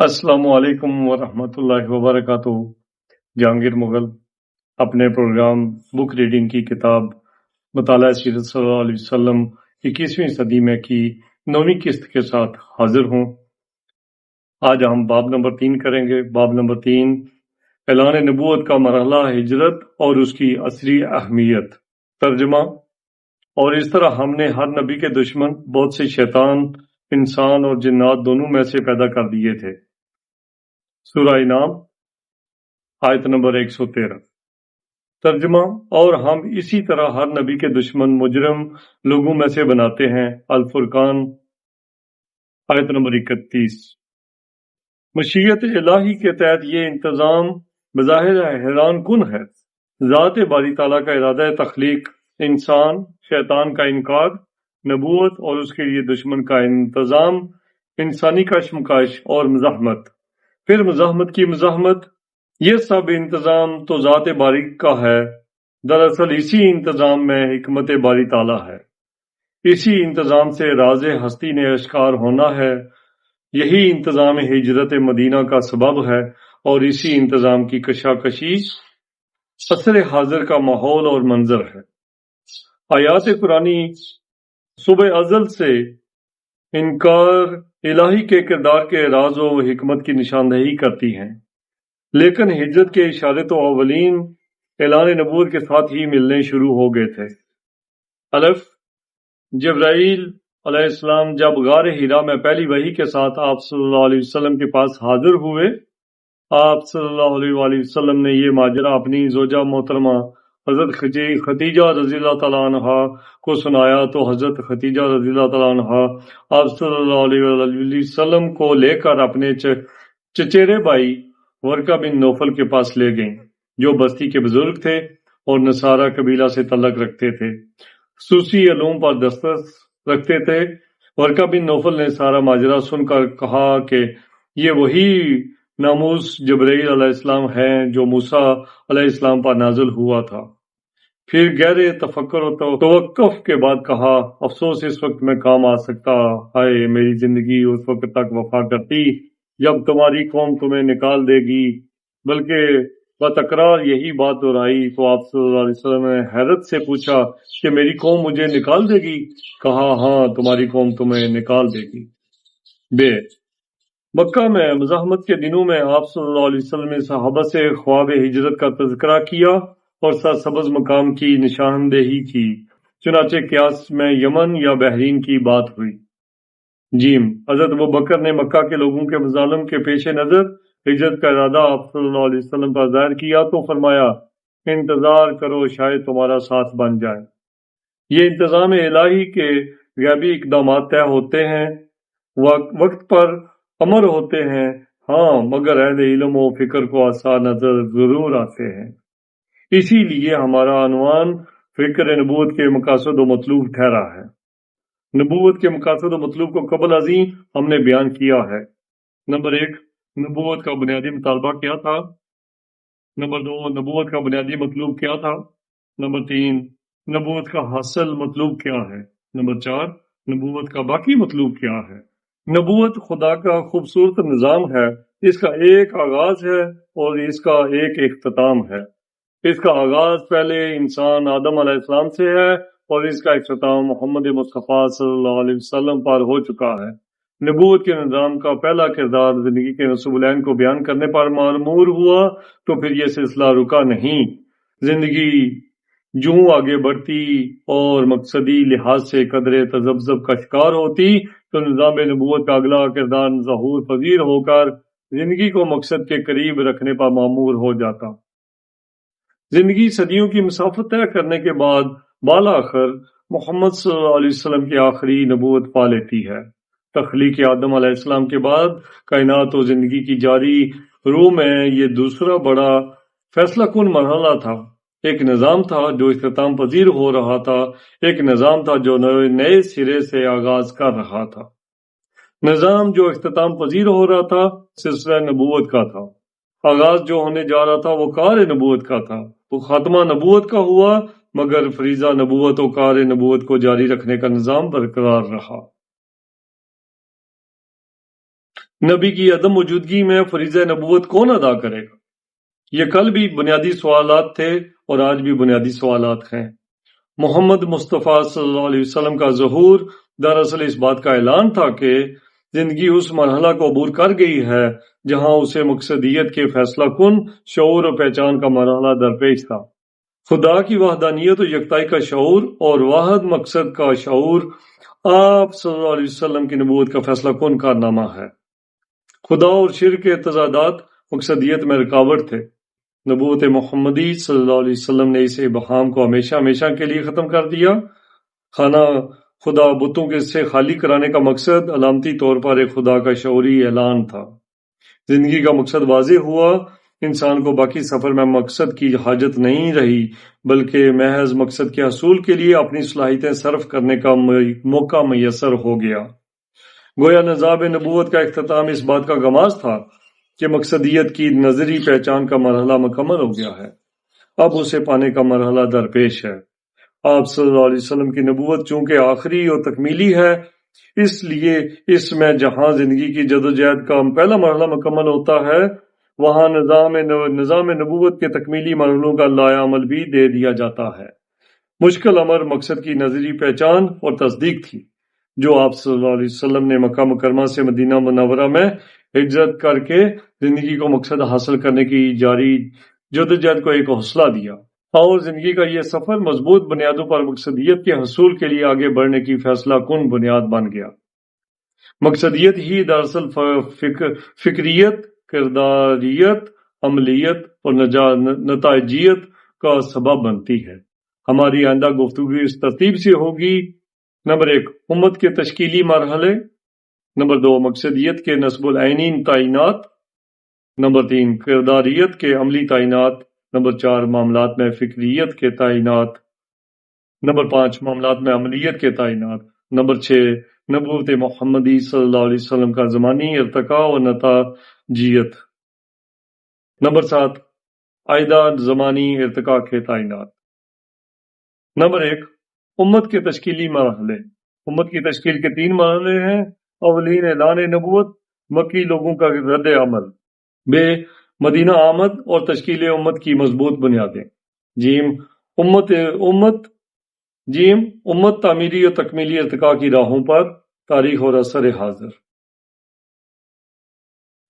السلام علیکم ورحمۃ اللہ وبرکاتہ۔ جہانگیر مغل اپنے پروگرام بک ریڈنگ کی کتاب مطالعہ سیرت صلی اللہ علیہ وسلم 21ویں صدی میں کی 9ویں قسط کے ساتھ حاضر ہوں۔ آج ہم باب نمبر 3 کریں گے۔ باب نمبر 3، اعلان نبوت کا مرحلہ ہجرت اور اس کی عصری اہمیت۔ ترجمہ: اور اس طرح ہم نے ہر نبی کے دشمن بہت سے شیطان انسان اور جنات دونوں میں سے پیدا کر دیے تھے۔ سورہ انعام آیت نمبر 113۔ ترجمہ: اور ہم اسی طرح ہر نبی کے دشمن مجرم لوگوں میں سے بناتے ہیں۔ الفرقان آیت نمبر 31۔ مشیت الہی کے تحت یہ انتظام بظاہر حیران کن ہے۔ ذات باری تعالیٰ کا ارادہ تخلیق، انسان، شیطان کا انکار، نبوت اور اس کے لیے دشمن کا انتظام، انسانی کشمکش اور مزاحمت، پھر مزاحمت کی مزاحمت، یہ سب انتظام تو ذات باری کا ہے۔ دراصل اسی انتظام میں حکمت باری تعالیٰ ہے۔ اسی انتظام سے راز ہستی نے اشکار ہونا ہے۔ یہی انتظام ہجرت مدینہ کا سبب ہے اور اسی انتظام کی کشاکشی عصر حاضر کا ماحول اور منظر ہے۔ آیات قرآنی صبح ازل سے انکار الہی کے کردار کے راز و حکمت کی نشاندہی کرتی ہیں، لیکن ہجرت کے اشارے تو اولین اعلان نبوت کے ساتھ ہی ملنے شروع ہو گئے تھے۔ الف: جبرائیل علیہ السلام جب غار حرا میں پہلی وحی کے ساتھ آپ صلی اللہ علیہ وسلم کے پاس حاضر ہوئے، آپ صلی اللہ علیہ وآلہ وسلم نے یہ ماجرا اپنی زوجہ محترمہ حضرت ختیجہ رضی اللہ تعالیٰ عنہ کو سنایا تو حضرت ختیجہ رضی اللہ تعالیٰ عنہ آپ صلی اللہ علیہ وآلہ وسلم کو لے کر اپنے چچیرے بھائی ورقہ بن نوفل کے پاس لے گئیں، جو بستی کے بزرگ تھے اور نصارہ قبیلہ سے تعلق رکھتے تھے، خصوصی علوم پر دسترس رکھتے تھے۔ ورقہ بن نوفل نے سارا ماجرا سن کر کہا کہ یہ وہی ناموس جبرائیل علیہ السلام ہیں جو موسیٰ علیہ السلام پر نازل ہوا تھا۔ پھر گہرے تفکر و توقف کے بعد کہا، افسوس اس وقت میں کام آ سکتا، ہائے میری زندگی اس وقت تک وفا کرتی جب تمہاری قوم تمہیں نکال دے گی۔ بلکہ بتکرار یہی بات دہرائی تو آپ صلی اللہ علیہ وسلم نے حیرت سے پوچھا کہ میری قوم مجھے نکال دے گی؟ کہا، ہاں تمہاری قوم تمہیں نکال دے گی۔ بے مکہ میں مزاحمت کے دنوں میں آپ صلی اللہ علیہ وسلم نے صحابہ سے خواب ہجرت کا تذکرہ کیا اور سرسبز مقام کی نشاندہی کی، چنانچہ قیاس میں یمن یا بحرین کی بات ہوئی۔ جیم: حضرت ابوبکر نے مکہ کے لوگوں کے مظالم کے پیش نظر ہجرت کا ارادہ آپ صلی اللہ علیہ وسلم پر ظاہر کیا تو فرمایا، انتظار کرو شاید تمہارا ساتھ بن جائے۔ یہ انتظام الہی کے غیبی اقدامات طے ہوتے ہیں، وقت پر امر ہوتے ہیں، ہاں مگر اہل علم و فکر کو آثار نظر ضرور آتے ہیں۔ اسی لیے ہمارا عنوان فکر نبوت کے مقاصد و مطلوب ٹھہرا ہے۔ نبوت کے مقاصد و مطلوب کو قبل ازیں ہم نے بیان کیا ہے۔ نمبر 1، نبوت کا بنیادی مطالبہ کیا تھا۔ نمبر 2، نبوت کا بنیادی مطلوب کیا تھا۔ نمبر 3، نبوت کا حاصل مطلوب کیا ہے۔ نمبر 4، نبوت کا باقی مطلوب کیا ہے۔ نبوت خدا کا خوبصورت نظام ہے۔ اس کا ایک آغاز ہے اور اس کا ایک اختتام ہے۔ اس کا آغاز پہلے انسان آدم علیہ السلام سے ہے اور اس کا اختتام محمد مصطفیٰ صلی اللہ علیہ وسلم پر ہو چکا ہے۔ نبوت کے نظام کا پہلا کردار زندگی کے نصب العین کو بیان کرنے پر معمور ہوا تو پھر یہ سلسلہ رکا نہیں۔ زندگی جوں آگے بڑھتی اور مقصدی لحاظ سے قدرے تذبذب کا شکار ہوتی تو نظام نبوت کا اگلا کردار ظہور پذیر ہو کر زندگی کو مقصد کے قریب رکھنے پر معمور ہو جاتا۔ زندگی صدیوں کی مسافت طے کرنے کے بعد بالآخر محمد صلی اللہ علیہ وسلم کی آخری نبوت پا لیتی ہے۔ تخلیق آدم علیہ السلام کے بعد کائنات و زندگی کی جاری رو میں یہ دوسرا بڑا فیصلہ کن مرحلہ تھا۔ ایک نظام تھا جو اختتام پذیر ہو رہا تھا، ایک نظام تھا جو نئے سرے سے آغاز کر رہا تھا۔ نظام جو اختتام پذیر ہو رہا تھا سلسلہ نبوت کا تھا۔ آغاز جو ہونے جا رہا تھا وہ کار نبوت کا تھا۔ وہ خاتمہ نبوت کا ہوا مگر فریضہ نبوت و کار نبوت کو جاری رکھنے کا نظام برقرار رہا۔ نبی کی عدم موجودگی میں فریضہ نبوت کون ادا کرے گا؟ یہ کل بھی بنیادی سوالات تھے اور آج بھی بنیادی سوالات ہیں۔ محمد مصطفیٰ صلی اللہ علیہ وسلم کا ظہور دراصل اس بات کا اعلان تھا کہ زندگی اس مرحلہ کو عبور کر گئی ہے جہاں اسے مقصدیت کے فیصلہ کن شعور و پہچان کا مرحلہ درپیش تھا۔ خدا کی وحدانیت و یکتائی کا شعور اور واحد مقصد کا شعور آپ صلی اللہ علیہ وسلم کی نبوت کا فیصلہ کن کارنامہ ہے۔ خدا اور شرک کے تضادات مقصدیت میں رکاوٹ تھے۔ نبوت محمدی صلی اللہ علیہ وسلم نے اس ابہام کو ہمیشہ ہمیشہ کے لیے ختم کر دیا۔ خانہ خدا بتوں کے سے خالی کرانے کا مقصد علامتی طور پر ایک خدا کا شعوری اعلان تھا۔ زندگی کا مقصد واضح ہوا، انسان کو باقی سفر میں مقصد کی حاجت نہیں رہی، بلکہ محض مقصد کے حصول کے لیے اپنی صلاحیتیں صرف کرنے کا موقع میسر ہو گیا۔ گویا نظام نبوت کا اختتام اس بات کا گماز تھا کہ مقصدیت کی نظری پہچان کا مرحلہ مکمل ہو گیا ہے، اب اسے پانے کا مرحلہ درپیش ہے۔ آپ صلی اللہ علیہ وسلم کی نبوت چونکہ آخری اور تکمیلی ہے، اس لیے اس میں جہاں زندگی کی جدوجہد کا پہلا مرحلہ مکمل ہوتا ہے، وہاں نظام نبوت کے تکمیلی مرحلوں کا لائحہ عمل بھی دے دیا جاتا ہے۔ مشکل امر مقصد کی نظری پہچان اور تصدیق تھی، جو آپ صلی اللہ علیہ وسلم نے مکہ مکرمہ سے مدینہ منورہ میں ہجرت کر کے زندگی کو مقصد حاصل کرنے کی جاری جدوجہد کو ایک حوصلہ دیا، اور زندگی کا یہ سفر مضبوط بنیادوں پر مقصدیت کے حصول کے لیے آگے بڑھنے کی فیصلہ کن بنیاد بن گیا۔ مقصدیت ہی دراصل فکریت، کرداریت، عملیت اور نتائجیت کا سبب بنتی ہے۔ ہماری آئندہ گفتگو اس ترتیب سے ہوگی: نمبر 1، امت کے تشکیلی مرحلے۔ نمبر 2، مقصدیت کے نصب العینی تعینات۔ نمبر 3، کرداریت کے عملی تعینات۔ نمبر 4، معاملات میں فکریت کے تعینات۔ نمبر 5، معاملات میں عملیت کے تعینات۔ نمبر 6، نبوت محمدی صلی اللہ علیہ وسلم کا زمانی ارتقاء و نتائجیت۔ نمبر 7، آئندہ زمانی ارتقاء کے تعینات۔ نمبر 1، امت کے تشکیلی مرحلے۔ امت کی تشکیل کے 3 مرحلے ہیں۔ اولین، اعلان نبوت، مکی لوگوں کا رد عمل۔ بے، مدینہ آمد اور تشکیل امت کی مضبوط بنیادیں۔ جیم، امت تعمیری اور تکمیلی ارتقاء کی راہوں پر، تاریخ اور عصر حاضر۔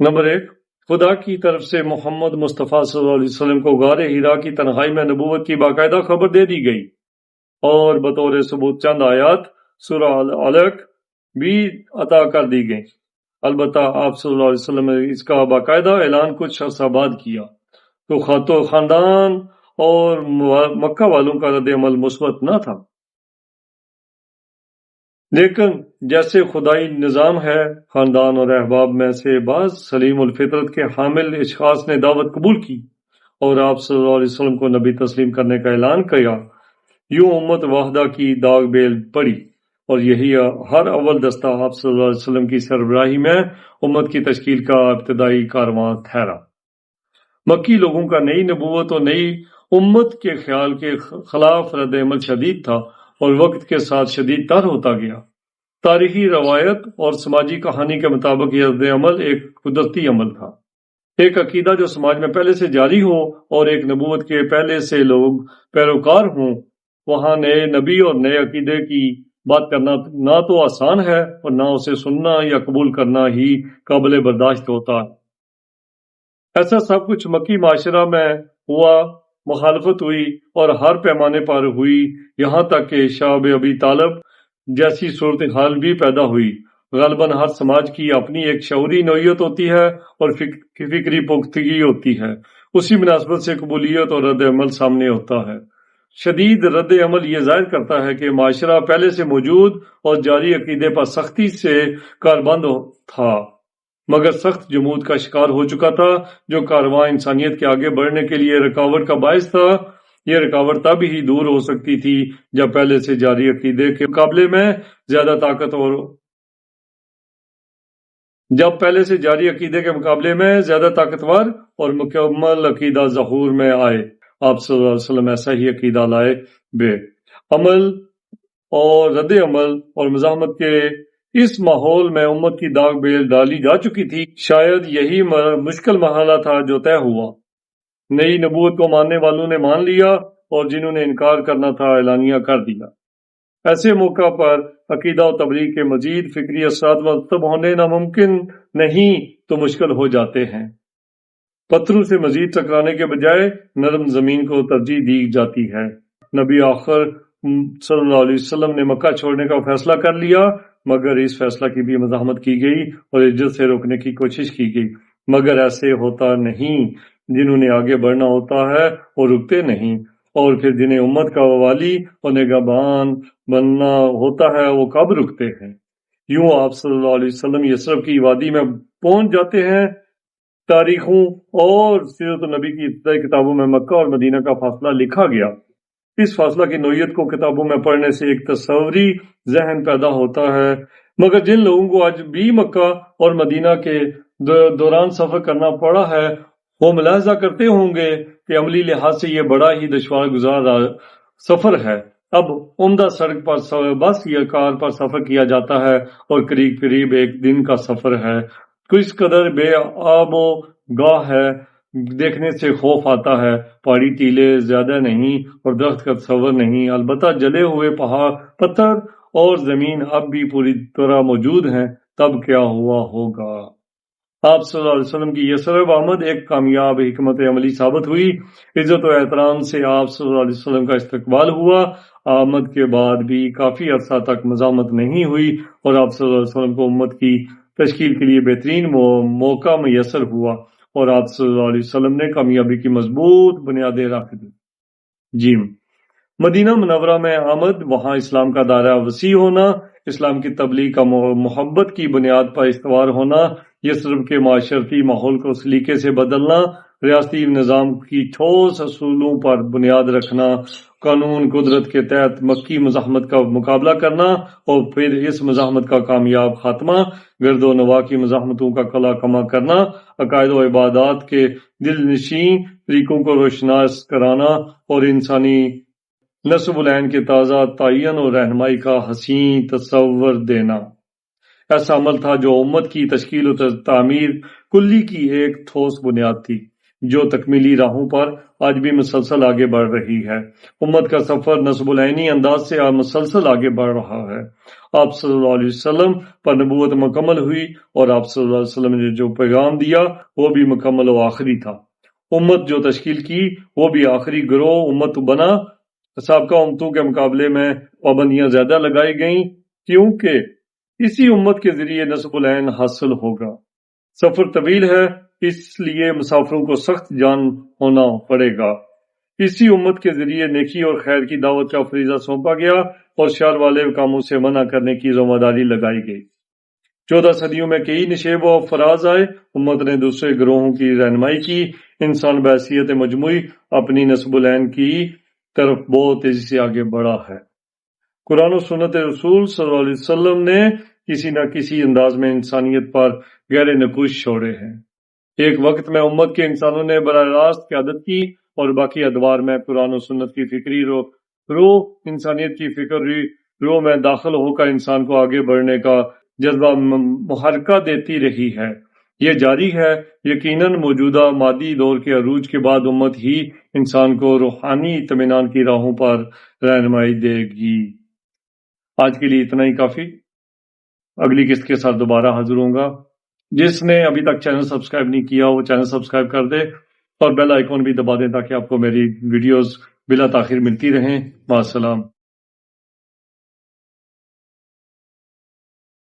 نمبر 1، خدا کی طرف سے محمد مصطفیٰ صلی اللہ علیہ وسلم کو غار حرا کی تنہائی میں نبوت کی باقاعدہ خبر دے دی گئی، اور بطور ثبوت چند آیات سورہ علق بھی عطا کر دی گئیں۔ البتہ آپ صلی اللہ علیہ وسلم نے اس کا باقاعدہ اعلان کچھ عرصہ بعد کیا، تو خاندان اور مکہ والوں کا رد عمل مثبت نہ تھا۔ لیکن جیسے خدائی نظام ہے، خاندان اور احباب میں سے بعض سلیم الفطرت کے حامل اشخاص نے دعوت قبول کی اور آپ صلی اللہ علیہ وسلم کو نبی تسلیم کرنے کا اعلان کیا۔ یوں امت واحدہ کی داغ بیل پڑی، اور یہی ہر اول دستہ آپ صلی اللہ علیہ وسلم کی سربراہی میں امت کی تشکیل کا ابتدائی کارواں ٹھہرا۔ مکی لوگوں کا نئی نبوت اور نئی امت کے خیال کے خلاف رد عمل شدید تھا اور وقت کے ساتھ شدید تر ہوتا گیا۔ تاریخی روایت اور سماجی کہانی کے مطابق یہ رد عمل ایک قدرتی عمل تھا، ایک عقیدہ جو سماج میں پہلے سے جاری ہو اور ایک نبوت کے پہلے سے لوگ پیروکار ہوں۔ وہاں نئے نبی اور نئے عقیدے کی بات کرنا نہ تو آسان ہے اور نہ اسے سننا یا قبول کرنا ہی قابل برداشت ہوتا ہے۔ ایسا سب کچھ مکی معاشرہ میں ہوا، مخالفت ہوئی اور ہر پیمانے پر ہوئی، یہاں تک کہ شعب ابی طالب جیسی صورتحال بھی پیدا ہوئی۔ غالباً ہر سماج کی اپنی ایک شعوری نوعیت ہوتی ہے اور فکری پختگی ہوتی ہے، اسی مناسبت سے قبولیت اور رد عمل سامنے ہوتا ہے۔ شدید رد عمل یہ ظاہر کرتا ہے کہ معاشرہ پہلے سے موجود اور جاری عقیدے پر سختی سے کاربند تھا، مگر سخت جمود کا شکار ہو چکا تھا، جو کارواں انسانیت کے آگے بڑھنے کے لیے رکاوٹ کا باعث تھا۔ یہ رکاوٹ تب ہی دور ہو سکتی تھی جب پہلے سے جاری عقیدے کے مقابلے میں زیادہ طاقتور اور مکمل عقیدہ ظہور میں آئے۔ آپ صلی اللہ علیہ وسلم ایسا ہی عقیدہ لائے۔ بے عمل اور رد عمل اور مزاحمت کے اس ماحول میں امت کی داغ بیل ڈالی جا چکی تھی۔ شاید یہی مشکل مرحلہ تھا جو طے ہوا۔ نئی نبوت کو ماننے والوں نے مان لیا اور جنہوں نے انکار کرنا تھا اعلانیہ کر دیا۔ ایسے موقع پر عقیدہ و تبلیغ کے مزید فکری اثرات مرتب ہونے ناممکن نہیں تو مشکل ہو جاتے ہیں۔ پتھروں سے مزید ٹکرانے کے بجائے نرم زمین کو ترجیح دی جاتی ہے۔ نبی آخر صلی اللہ علیہ وسلم نے مکہ چھوڑنے کا فیصلہ کر لیا، مگر اس فیصلہ کی بھی مزاحمت کی گئی اور عزت سے روکنے کی کوشش کی گئی، مگر ایسے ہوتا نہیں۔ جنہوں نے آگے بڑھنا ہوتا ہے وہ رکتے نہیں، اور پھر جنہیں امت کا والی اور نگہبان بننا ہوتا ہے وہ کب رکتے ہیں؟ یوں آپ صلی اللہ علیہ وسلم یثرب کی وادی میں پہنچ جاتے ہیں۔ تاریخوں اور سیرت النبی کی ابتدائی کتابوں میں مکہ اور مدینہ کا فاصلہ لکھا گیا۔ اس فاصلہ کی نوعیت کو کتابوں میں پڑھنے سے ایک تصوری ذہن پیدا ہوتا ہے، مگر جن لوگوں کو آج بھی مکہ اور مدینہ کے دوران سفر کرنا پڑا ہے وہ ملاحظہ کرتے ہوں گے کہ عملی لحاظ سے یہ بڑا ہی دشوار گزار سفر ہے۔ اب عمدہ سڑک پر بس یا کار پر سفر کیا جاتا ہے اور قریب قریب ایک دن کا سفر ہے۔ کس قدر بے آب و گاہ ہے، دیکھنے سے خوف آتا ہے۔ پہاڑی ٹیلے زیادہ نہیں اور درخت کا تصور نہیں، البتہ جلے ہوئے پہاڑ، پتھر اور زمین اب بھی پوری طرح موجود ہیں۔ تب کیا ہوا ہوگا؟ آپ صلی اللہ علیہ وسلم کی یثرب آمد ایک کامیاب حکمت عملی ثابت ہوئی۔ عزت و احترام سے آپ صلی اللہ علیہ وسلم کا استقبال ہوا۔ آمد کے بعد بھی کافی عرصہ تک مزاحمت نہیں ہوئی اور آپ صلی اللہ علیہ وسلم کو امت کی تشکیل کے لیے بہترین موقع میسر ہوا اور آپ صلی اللہ علیہ وسلم نے کامیابی کی مضبوط بنیادیں رکھ دی۔ جیم مدینہ منورہ میں آمد، وہاں اسلام کا دائرہ وسیع ہونا، اسلام کی تبلیغ کا محبت کی بنیاد پر استوار ہونا، یثرب کے معاشرتی ماحول کو سلیقے سے بدلنا، ریاستی نظام کی ٹھوس اصولوں پر بنیاد رکھنا، قانون قدرت کے تحت مکی مزاحمت کا مقابلہ کرنا اور پھر اس مزاحمت کا کامیاب خاتمہ، گرد و نواح کی مزاحمتوں کا قلع کما کرنا، عقائد و عبادات کے دل نشین طریقوں کو روشناس کرانا اور انسانی نسب العین کے تازہ تعین اور رہنمائی کا حسین تصور دینا۔ ایسا عمل تھا جو امت کی تشکیل و تعمیر کلی کی ایک ٹھوس بنیاد تھی، جو تکمیلی راہوں پر آج بھی مسلسل آگے بڑھ رہی ہے۔ امت کا سفر نسب العینی انداز سے مسلسل آگے بڑھ رہا ہے۔ آپ صلی اللہ علیہ وسلم پر نبوت مکمل ہوئی اور آپ صلی اللہ علیہ وسلم نے جو پیغام دیا وہ بھی مکمل و آخری تھا۔ امت جو تشکیل کی وہ بھی آخری گروہ امت بنا۔ سابقہ امتوں کے مقابلے میں پابندیاں زیادہ لگائی گئیں کیونکہ اسی امت کے ذریعے نسب العین حاصل ہوگا۔ سفر طویل ہے، اس لیے مسافروں کو سخت جان ہونا پڑے گا۔ اسی امت کے ذریعے نیکی اور خیر کی دعوت کا فریضہ سونپا گیا اور شر والے کاموں سے منع کرنے کی ذمہ داری لگائی گئی۔ 14 صدیوں میں کئی نشیب و فراز آئے، امت نے دوسرے گروہوں کی رہنمائی کی، انسان بحیثیت مجموعی اپنی نسب العین کی طرف بہت تیزی سے آگے بڑھا ہے۔ قرآن و سنت رسول صلی اللہ علیہ وسلم نے کسی نہ کسی انداز میں انسانیت پر گہرے نقوش چھوڑے ہیں۔ ایک وقت میں امت کے انسانوں نے براہ راست قیادت کی اور باقی ادوار میں قرآن و سنت کی فکری روح انسانیت کی فکری روح میں داخل ہو کر انسان کو آگے بڑھنے کا جذبہ محرکہ دیتی رہی ہے۔ یہ جاری ہے۔ یقیناً موجودہ مادی دور کے عروج کے بعد امت ہی انسان کو روحانی اطمینان کی راہوں پر رہنمائی دے گی۔ آج کے لیے اتنا ہی کافی۔ اگلی قسط کے ساتھ دوبارہ حاضر ہوں گا۔ جس نے ابھی تک چینل سبسکرائب نہیں کیا وہ چینل سبسکرائب کر دے اور بیل آئیکن بھی دبا دیں تاکہ آپ کو میری ویڈیوز بلا تاخیر ملتی رہیں۔ مع السلام۔